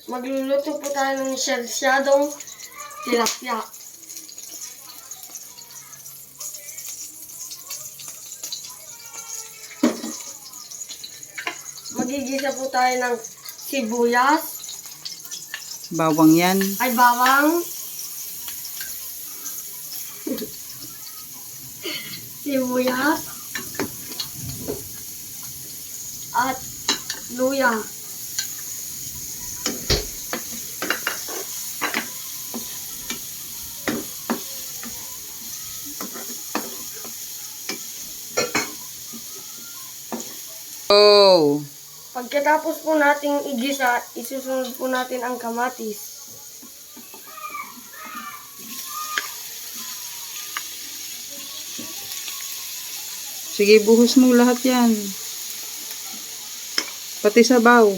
Magluluto po tayo ng sarsyadong tilapia. Magigisa po tayo ng sibuyas. Bawang yan. Ay, bawang. Sibuyas. At luya. Oh. Pagkatapos po nating igisa, isusunod po natin ang kamatis. Sige, buhos mo lahat yan. Pati sabaw.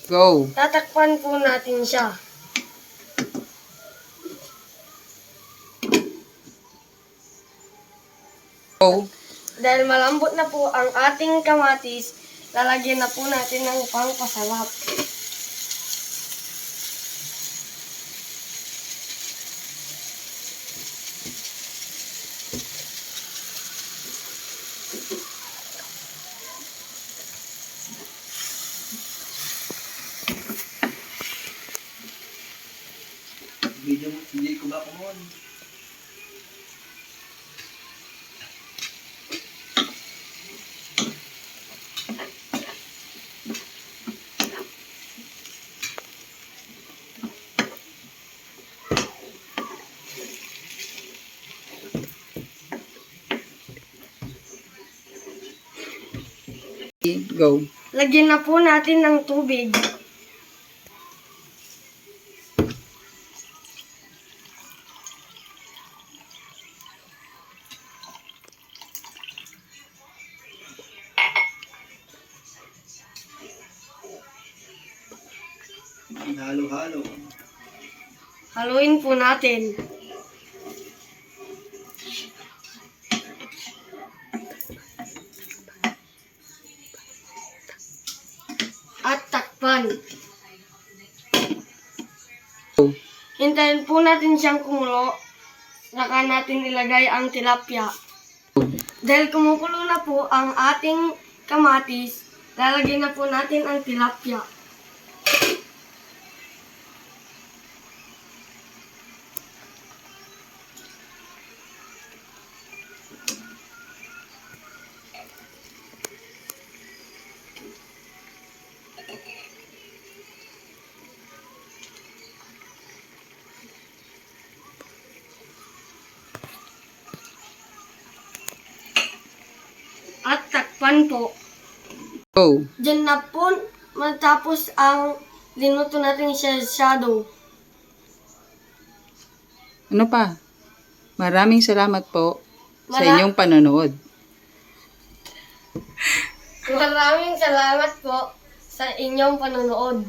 Go. Tatakpan po natin siya. Go. Dahil malambot na po ang ating kamatis, lalagyan na po natin ng pangpasarap. Video mo, hindi ko ba kumon? Go. Lagyan na po natin ng tubig. Halo-halo. Haluin po natin. At takpan. Go. Hintayin po natin siyang kumulo. Saka natin ilagay ang tilapia. Dahil kumukulo na po ang ating kamatis, lalagyan na po natin ang tilapia. At takpan po. Go. Diyan na po matapos ang linuto natin sa shadow. Ano pa? Maraming salamat po sa Mara- inyong panonood. Maraming salamat po sa inyong panonood.